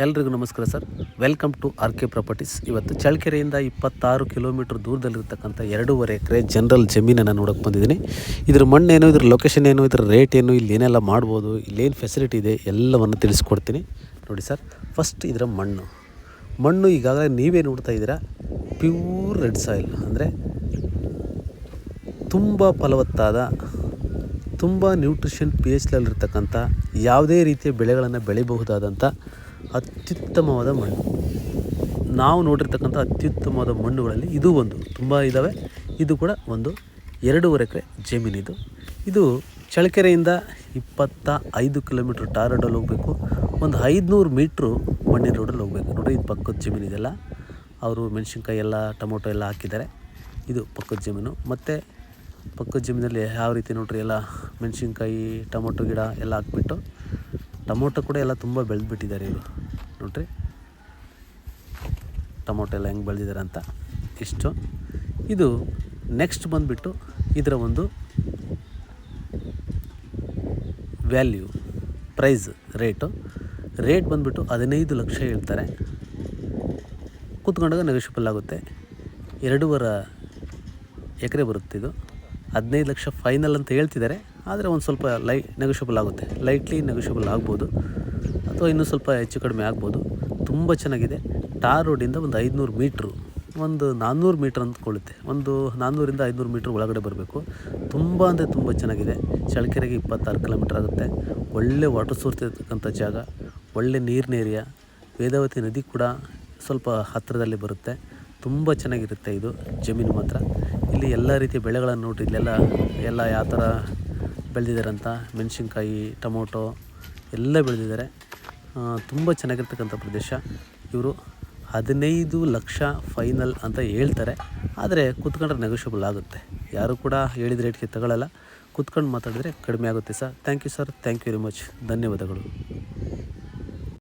ಎಲ್ರಿಗೂ ನಮಸ್ಕಾರ sir. Welcome to R K properties. ಇವತ್ತು ಚಳ್ಳಕೆರೆಯಿಂದ 26 ಕಿಲೋಮೀಟ್ರ್ ದೂರದಲ್ಲಿರ್ತಕ್ಕಂಥ 2.5 ಎಕರೆ ಜನರಲ್ ಜಮೀನನ್ನು ನೋಡೋಕೆ ಬಂದಿದ್ದೀನಿ. ಇದ್ರ ಮಣ್ಣೇನು, ಇದ್ರ ಲೊಕೇಶನ್ ಏನು, ಇದ್ರ ರೇಟ್ ಏನು, ಇಲ್ಲಿ ಏನೆಲ್ಲ ಮಾಡ್ಬೋದು, ಇಲ್ಲೇನು ಫೆಸಿಲಿಟಿ ಇದೆ ಎಲ್ಲವನ್ನು ತಿಳಿಸ್ಕೊಡ್ತೀನಿ ನೋಡಿ ಸರ್. ಫಸ್ಟ್ ಇದರ ಮಣ್ಣು ಈಗಾಗಲೇ ನೀವೇ ನೋಡ್ತಾ ಇದ್ದೀರಾ, ಪ್ಯೂರ್ ರೆಡ್ ಸಾಯಿಲ್, ಅಂದರೆ ತುಂಬ ಫಲವತ್ತಾದ, ತುಂಬ ನ್ಯೂಟ್ರಿಷನ್ ಪಿ ಎಚ್ ಲೆವೆಲಿರ್ತಕ್ಕಂಥ ಯಾವುದೇ ರೀತಿಯ ಬೆಳೆಗಳನ್ನು ಬೆಳಿಬಹುದಾದಂಥ ಅತ್ಯುತ್ತಮವಾದ ಮಣ್ಣು. ನಾವು ನೋಡಿರ್ತಕ್ಕಂಥ ಅತ್ಯುತ್ತಮವಾದ ಮಣ್ಣುಗಳಲ್ಲಿ ಇದು ಒಂದು. ತುಂಬ ಇದ್ದಾವೆ. ಇದು ಕೂಡ ಒಂದು 2.5 ಎಕರೆ ಜಮೀನಿದು. ಇದು ಚಳ್ಳಕೆರೆಯಿಂದ 25 ಕಿಲೋಮೀಟ್ರ್ ಟಾರ್ ರೋಡಲ್ಲಿ ಹೋಗಬೇಕು. ಒಂದು 500 ಮೀಟ್ರು ಮಣ್ಣಿನ ರೋಡಲ್ಲಿ ಹೋಗಬೇಕು. ನೋಡಿ, ಇದು ಪಕ್ಕದ ಜಮೀನಿದೆಲ್ಲ. ಅವರು ಮೆಣಸಿನ್ಕಾಯಿ ಎಲ್ಲ, ಟೊಮೊಟೊ ಎಲ್ಲ ಹಾಕಿದ್ದಾರೆ. ಇದು ಪಕ್ಕದ ಜಮೀನು. ಮತ್ತು ಪಕ್ಕದ ಜಮೀನಲ್ಲಿ ಯಾವ ರೀತಿ ನೋಡ್ರಿ, ಎಲ್ಲ ಮೆಣಸಿನ್ಕಾಯಿ, ಟೊಮೊಟೊ ಗಿಡ ಎಲ್ಲ ಹಾಕ್ಬಿಟ್ಟು, ಟೊಮೊಟೊ ಕೂಡ ಎಲ್ಲ ತುಂಬ ಬೆಳೆದ್ಬಿಟ್ಟಿದ್ದಾರೆ ಇವರು. ನೋಡ್ರಿ ಟೊಮೊಟೊ ಎಲ್ಲ ಹೆಂಗೆ ಬೆಳೆದಿದ್ದಾರೆ ಅಂತ. ಇಷ್ಟು. ಇದು ನೆಕ್ಸ್ಟ್ ಬಂದುಬಿಟ್ಟು ಇದರ ಒಂದು ವ್ಯಾಲ್ಯೂ, ಪ್ರೈಸ್, ರೇಟ್ ಬಂದುಬಿಟ್ಟು 15 ಲಕ್ಷ ಹೇಳ್ತಾರೆ. ಕೂತ್ಕೊಂಡಾಗ ನೆಗೋಷಿಯಬಲ್ ಆಗುತ್ತೆ. 2.5 ಎಕರೆ ಬರುತ್ತೆ ಇದು. 15 ಲಕ್ಷ ಫೈನಲ್ ಅಂತ ಹೇಳ್ತಿದ್ದಾರೆ. ಆದರೆ ಒಂದು ಸ್ವಲ್ಪ ನೆಗೋಷಿಯಬಲ್ ಆಗುತ್ತೆ, ಲೈಟ್ಲಿ ನೆಗೋಷಿಯಬಲ್ ಆಗ್ಬೋದು, ಅಥವಾ ಇನ್ನೂ ಸ್ವಲ್ಪ ಹೆಚ್ಚು ಕಡಿಮೆ ಆಗ್ಬೋದು. ತುಂಬ ಚೆನ್ನಾಗಿದೆ. ಟಾರ್ ರೋಡಿಂದ ಒಂದು 500 ಮೀಟ್ರು, ಒಂದು 400 ಮೀಟ್ರ್ ಅಂದ್ಕೊಳ್ಳುತ್ತೆ. ಒಂದು 400ರಿಂದ 500 ಮೀಟ್ರ್ ಒಳಗಡೆ ಬರಬೇಕು. ತುಂಬ ಅಂದರೆ ತುಂಬ ಚೆನ್ನಾಗಿದೆ. ಚಳ್ಳಕೆರೆಗೆ 26 ಕಿಲೋಮೀಟ್ರ್ ಆಗುತ್ತೆ. ಒಳ್ಳೆ ವಾಟರ್ ಸೋರ್ಸ್ ಇರತಕ್ಕಂಥ ಜಾಗ, ಒಳ್ಳೆ ನೀರಿನ ಏರಿಯಾ. ವೇದಾವತಿ ನದಿ ಕೂಡ ಸ್ವಲ್ಪ ಹತ್ತಿರದಲ್ಲಿ ಬರುತ್ತೆ. ತುಂಬ ಚೆನ್ನಾಗಿರುತ್ತೆ ಇದು ಜಮೀನು ಮಾತ್ರ. ಇಲ್ಲಿ ಎಲ್ಲ ರೀತಿಯ ಬೆಳೆಗಳನ್ನು ನೋಡಿರಿ, ಇಲ್ಲೆಲ್ಲ ಯಾವ ಥರ ಬೆಳೆದಿದ್ದಾರೆ ಅಂತ. ಮೆಣಸಿನ್ಕಾಯಿ, ಟೊಮೊಟೊ ಎಲ್ಲ ಬೆಳೆದಿದ್ದಾರೆ. ತುಂಬ ಚೆನ್ನಾಗಿರ್ತಕ್ಕಂಥ ಪ್ರದೇಶ. ಇವರು 15 ಲಕ್ಷ ಫೈನಲ್ ಅಂತ ಹೇಳ್ತಾರೆ. ಆದರೆ ಕೂತ್ಕೊಂಡ್ರೆ ನೆಗೋಷಿಯಬಲ್ ಆಗುತ್ತೆ. ಯಾರು ಕೂಡ ಹೇಳಿದ ರೇಟ್ಗೆ ತಗೊಳ್ಳಲ್ಲ. ಕೂತ್ಕೊಂಡು ಮಾತಾಡಿದರೆ ಕಡಿಮೆ ಆಗುತ್ತೆ sir. Thank you sir, thank you very much. ಧನ್ಯವಾದಗಳು.